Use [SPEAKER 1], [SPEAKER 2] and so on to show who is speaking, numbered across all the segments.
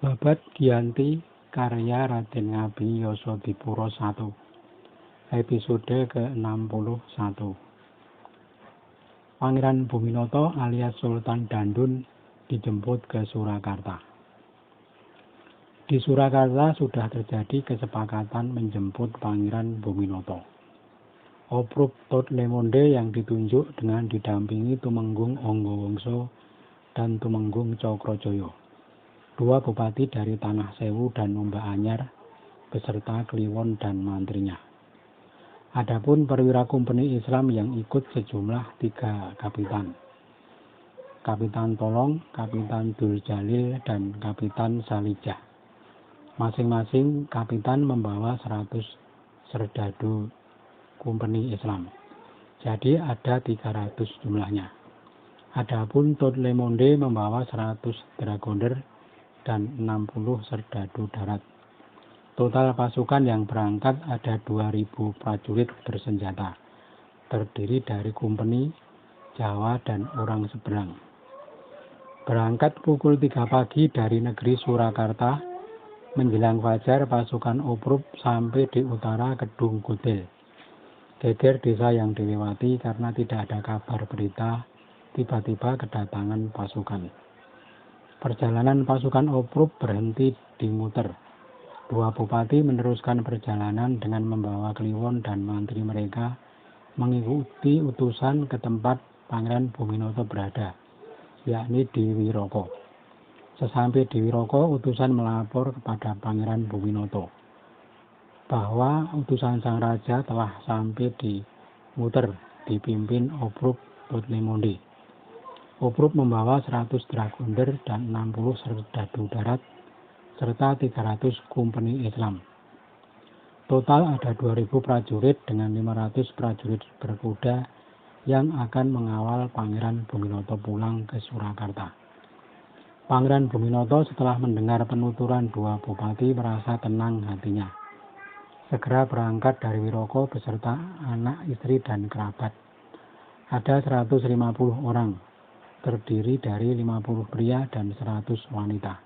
[SPEAKER 1] Babat Giyanti karya Raden Ngabdi Yasadipura 1 episode ke-61. Pangeran Buminoto alias Sultan Dandun dijemput ke Surakarta. Di Surakarta sudah terjadi kesepakatan menjemput Pangeran Buminoto. Oprup Totlemonde yang ditunjuk dengan didampingi Tumenggung Anggawangsa dan Tumenggung Cokrojoyo, dua bupati dari Tanah Sewu dan Ombak Anyar, beserta Kliwon dan mantrinya. Adapun perwira kompeni Islam yang ikut sejumlah 3 kapitan. Kapitan Tolong, Kapitan Duljalil, dan Kapitan Salijah. Masing-masing kapitan membawa 100 serdadu kompeni Islam. Jadi ada 300 jumlahnya. Adapun Totlemonde membawa 100 dragonder dan 60 serdadu darat. Total pasukan yang berangkat ada 2.000 prajurit bersenjata, terdiri dari kompeni, Jawa, dan orang seberang. Berangkat pukul 3 pagi dari negeri Surakarta, menjelang fajar pasukan Oprup sampai di utara Kedung Gudel, geger desa yang dilewati karena tidak ada kabar berita tiba-tiba kedatangan pasukan. Perjalanan pasukan Oprup berhenti di Muter. Dua bupati meneruskan perjalanan dengan membawa Kliwon dan mantri mereka mengikuti utusan ke tempat Pangeran Buminoto berada, yakni di Wiroko. Sesampai di Wiroko, utusan melapor kepada Pangeran Buminoto bahwa utusan sang raja telah sampai di Muter dipimpin Oprup Totlemonde. Oprup membawa 100 dragonder dan 60 serdadu darat serta 300 kompeni Islam. Total ada 2.000 prajurit dengan 500 prajurit berkuda yang akan mengawal Pangeran Buminoto pulang ke Surakarta. Pangeran Buminoto setelah mendengar penuturan dua bupati merasa tenang hatinya. Segera berangkat dari Wiroko beserta anak, istri, dan kerabat. Ada 150 orang, terdiri dari 50 pria dan 100 wanita.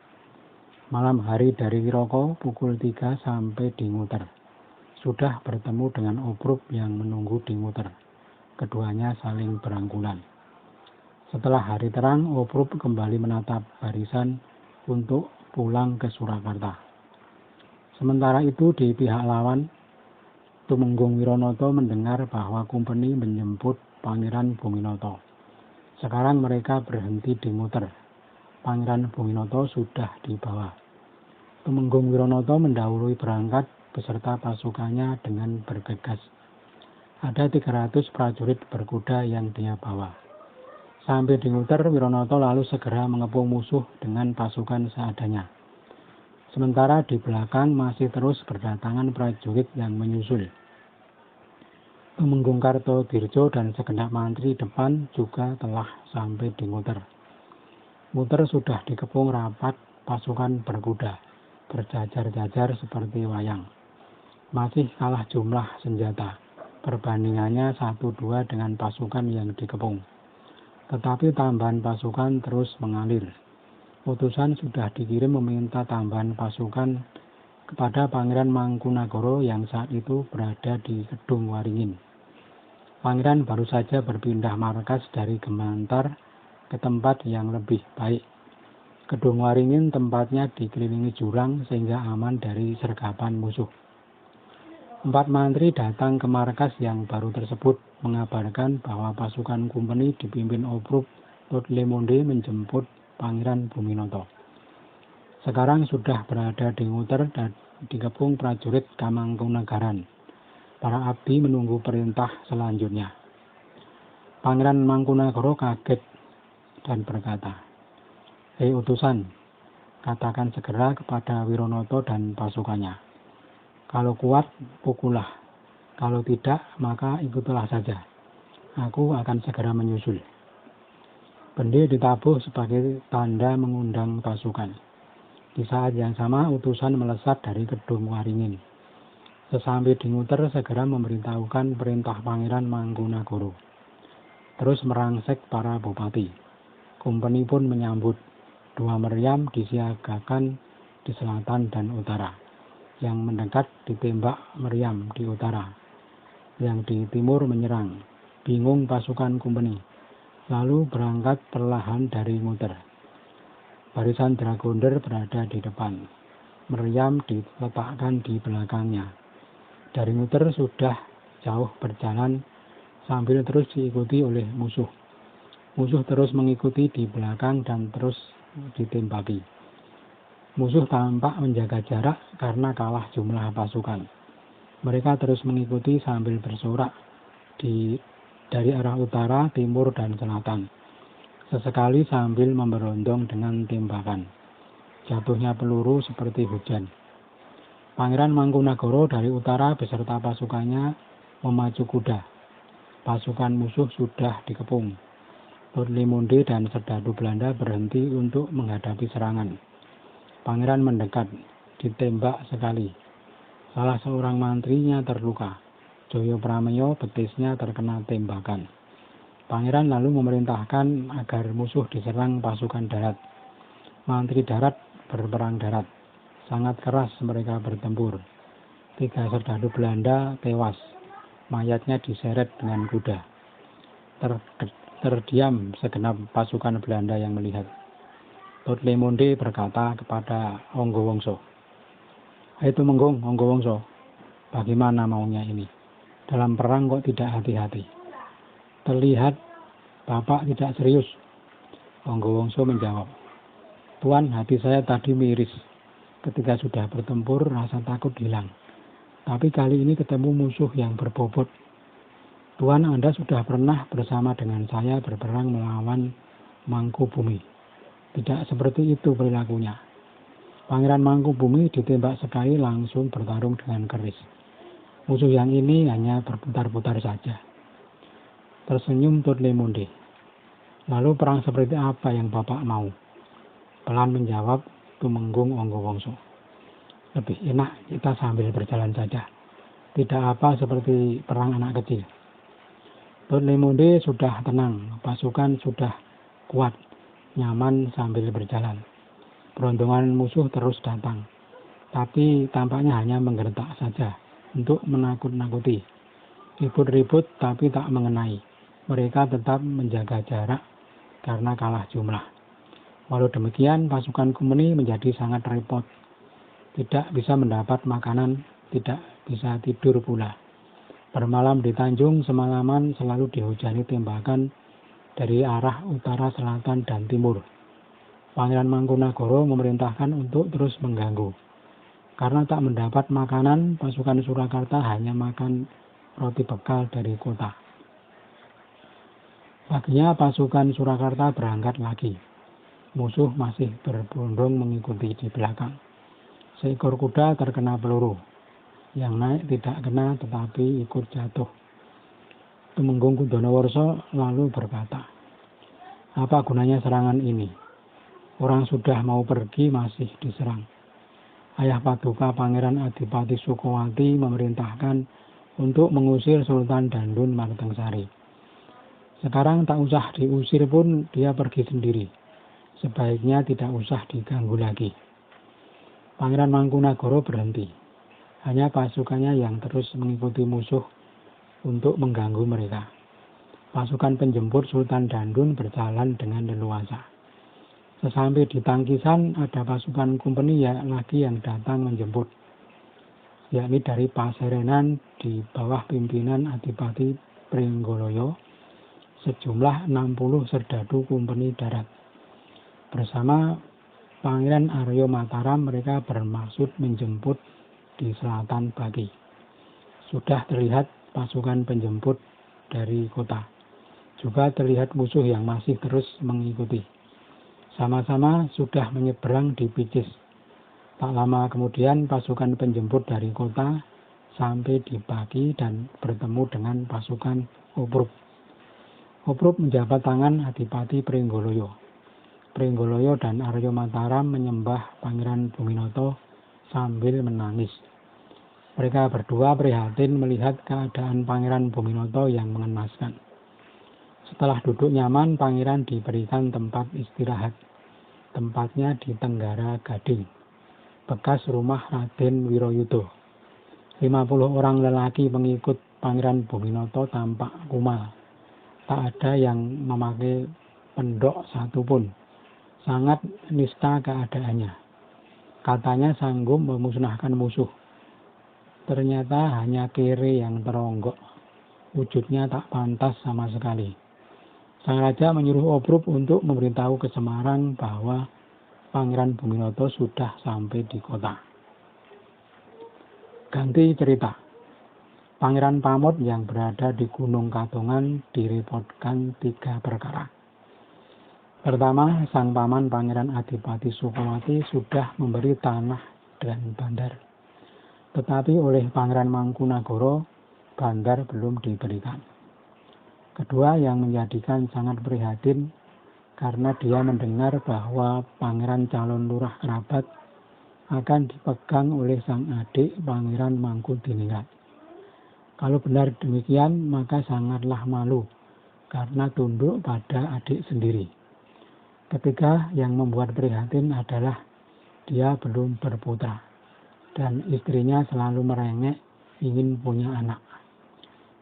[SPEAKER 1] Malam hari dari Wiroko pukul 3 sampai di Muter. Sudah bertemu dengan Oprup yang menunggu di Muter. Keduanya saling berangkulan. Setelah hari terang, Oprup kembali menatap barisan untuk pulang ke Surakarta. Sementara itu di pihak lawan, Tumenggung Wironoto mendengar bahwa kompeni menjemput Pangeran Buminoto. Sekarang mereka berhenti di Muter. Pangeran Buminoto sudah dibawa. Tumenggung Wironoto mendahului berangkat beserta pasukannya dengan bergegas. Ada 300 prajurit berkuda yang dia bawa. Sampai di Muter, Wironoto lalu segera mengepung musuh dengan pasukan seadanya. Sementara di belakang masih terus berdatangan prajurit yang menyusul. Tumenggung Kartodirjo dan segenap mantri depan juga telah sampai di Muter. Muter sudah dikepung rapat pasukan berkuda, berjajar-jajar seperti wayang. Masih kalah jumlah senjata, perbandingannya 1-2 dengan pasukan yang dikepung. Tetapi tambahan pasukan terus mengalir. Utusan sudah dikirim meminta tambahan pasukan kepada Pangeran Mangkunagara yang saat itu berada di Kedung Waringin. Pangeran baru saja berpindah markas dari Gemantar ke tempat yang lebih baik. Kedung Waringin tempatnya dikelilingi jurang sehingga aman dari sergapan musuh. 4 mantri datang ke markas yang baru tersebut mengabarkan bahwa pasukan kompeni dipimpin Oprup Totlemonde menjemput Pangeran Buminoto. Sekarang sudah berada di Muter dan dikepung prajurit Kamangkunagaran. Para abdi menunggu perintah selanjutnya. Pangeran Mangkunagara kaget dan berkata, "Hei utusan, katakan segera kepada Wironoto dan pasukannya. Kalau kuat, pukullah. Kalau tidak, maka ikutlah saja. Aku akan segera menyusul." Bende ditabuh sebagai tanda mengundang pasukan. Di saat yang sama, utusan melesat dari Kedung Waringin. Sesampai di Muter, segera memberitahukan perintah Pangeran Mangkunagara. Terus merangsek para bupati. Kompeni pun menyambut. 2 meriam disiagakan di selatan dan utara. Yang mendekat ditembak meriam di utara. Yang di timur menyerang. Bingung pasukan Company. Lalu berangkat perlahan dari Nguter. Barisan Dragonder berada di depan. Meriam diletakkan di belakangnya. Dari Nguter sudah jauh berjalan sambil terus diikuti oleh musuh. Musuh terus mengikuti di belakang dan terus ditembaki. Musuh tampak menjaga jarak karena kalah jumlah pasukan. Mereka terus mengikuti sambil bersorak dari arah utara, timur, dan selatan. Sesekali sambil memberondong dengan tembakan. Jatuhnya peluru seperti hujan. Pangeran Mangkunagara dari utara beserta pasukannya memacu kuda. Pasukan musuh sudah dikepung. Lord Lemonde dan serdadu Belanda berhenti untuk menghadapi serangan. Pangeran mendekat, ditembak sekali. Salah seorang mantrinya terluka. Joyo Prameyo betisnya terkena tembakan. Pangeran lalu memerintahkan agar musuh diserang pasukan darat. Mantri darat berperang darat. Sangat keras mereka bertempur. 3 serdadu Belanda tewas. Mayatnya diseret dengan kuda. Terdiam segenap pasukan Belanda yang melihat. Lord Lemonde berkata kepada Anggawangsa, "Hai Tumenggung, Anggawangsa, bagaimana maunya ini? Dalam perang kok tidak hati-hati? Terlihat Bapak tidak serius." Anggawangsa menjawab, "Tuan, hati saya tadi miris. Ketika sudah bertempur, rasa takut hilang. Tapi kali ini ketemu musuh yang berbobot. Tuan, Anda sudah pernah bersama dengan saya berperang melawan Mangkubumi. Tidak seperti itu perilakunya." Pangeran Mangkubumi ditembak sekali langsung bertarung dengan keris. Musuh yang ini hanya berputar-putar saja. Tersenyum Lord Lemonde. "Lalu perang seperti apa yang Bapak mau?" Pelan menjawab Tumenggung Anggawangsa. "Lebih enak kita sambil berjalan saja. Tidak apa seperti perang anak kecil." Lord Lemonde sudah tenang, pasukan sudah kuat, nyaman sambil berjalan. Berondongan musuh terus datang, tapi tampaknya hanya menggertak saja untuk menakut-nakuti. Ribut-ribut tapi tak mengenai. Mereka tetap menjaga jarak karena kalah jumlah. Walau demikian, pasukan Company menjadi sangat repot. Tidak bisa mendapat makanan, tidak bisa tidur pula. Bermalam di Tanjung semalaman selalu dihujani tembakan dari arah utara, selatan, dan timur. Pangeran Mangkunagara memerintahkan untuk terus mengganggu. Karena tak mendapat makanan, pasukan Surakarta hanya makan roti bekal dari kota. Paginya pasukan Surakarta berangkat lagi. Musuh masih berbondong mengikuti di belakang. Seekor kuda terkena peluru. Yang naik tidak kena tetapi ikut jatuh. Tumenggung Kudonowarsa lalu berkata, "Apa gunanya serangan ini? Orang sudah mau pergi masih diserang." Ayah Paduka Pangeran Adipati Sukowati memerintahkan untuk mengusir Sultan Dandun Martengsari. Sekarang tak usah diusir pun dia pergi sendiri. Sebaiknya tidak usah diganggu lagi. Pangeran Mangkunagara berhenti. Hanya pasukannya yang terus mengikuti musuh untuk mengganggu mereka. Pasukan penjemput Sultan Dandun berjalan dengan leluasa. Sesampai di Tangkisan ada pasukan Company lagi yang datang menjemput, yakni dari Paserenan di bawah pimpinan Adipati Pringgoloyo, sejumlah 60 serdadu Company darat. Bersama Pangeran Aryo Mataram mereka bermaksud menjemput di selatan Baki. Sudah terlihat pasukan penjemput dari kota. Juga terlihat musuh yang masih terus mengikuti. Sama-sama sudah menyeberang di Picis. Tak lama kemudian pasukan penjemput dari kota sampai di Baki dan bertemu dengan pasukan Obruk. Obruk menjabat tangan Adipati Pringgoloyo. Pringgoloyo dan Aryo Mataram menyembah Pangeran Buminoto sambil menangis. Mereka berdua prihatin melihat keadaan Pangeran Buminoto yang mengenaskan. Setelah duduk nyaman, Pangeran diberikan tempat istirahat. Tempatnya di Tenggara Gading. bekas rumah Raden Wirayuda. 50 orang lelaki pengikut Pangeran Buminoto tampak kumal. Tak ada yang memakai pendok satupun. Sangat nista keadaannya. Katanya sanggup memusnahkan musuh. Ternyata hanya kere yang teronggok. Wujudnya tak pantas sama sekali. Sang raja menyuruh Obruk untuk memberitahu ke Semarang bahwa Pangeran Buminoto sudah sampai di kota. Ganti cerita. Pangeran Pamot yang berada di Gunung Katongan direpotkan 3 perkara. Pertama, sang paman Pangeran Adipati Sukawati sudah memberi tanah dan bandar. Tetapi oleh Pangeran Mangkunagara, bandar belum diberikan. Kedua, yang menjadikan sangat prihatin karena dia mendengar bahwa Pangeran calon lurah kerabat akan dipegang oleh sang adik Pangeran Mangkudiningrat. Kalau benar demikian, maka sangatlah malu karena tunduk pada adik sendiri. Ketiga, yang membuat prihatin adalah dia belum berputra dan istrinya selalu merengek ingin punya anak.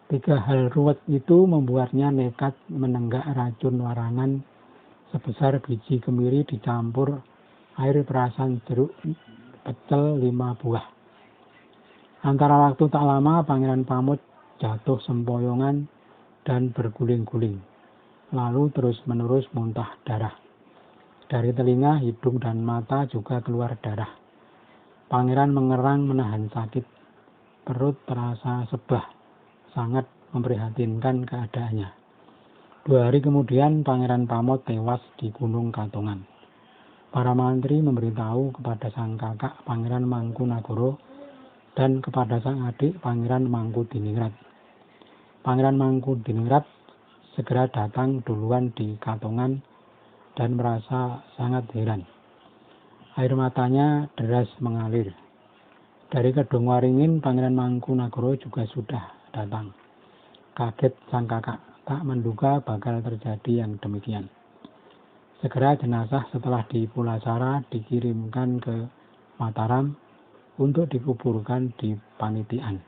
[SPEAKER 1] 3 hal ruwet itu membuatnya nekat menenggak racun warangan sebesar biji kemiri dicampur air perasan jeruk pecel 5 buah. Antara waktu tak lama Pangeran Pamot jatuh sempoyongan dan berguling-guling, lalu terus-menerus muntah darah. Dari telinga, hidung, dan mata juga keluar darah. Pangeran mengerang menahan sakit. Perut terasa sebah, sangat memprihatinkan keadaannya. 2 hari kemudian Pangeran Pamot tewas di Gunung Katongan. Para mantri memberitahu kepada sang kakak Pangeran Mangkunagara dan kepada sang adik Pangeran Mangkudiningrat. Pangeran Mangkudiningrat segera datang duluan di Katongan dan merasa sangat heran. Air matanya deras mengalir. Dari Kedung Waringin, Pangeran Mangkunagara juga sudah datang. Kaget sang kakak, tak menduga bakal terjadi yang demikian. Segera jenazah setelah dipulasara dikirimkan ke Mataram untuk dikuburkan di Panitian.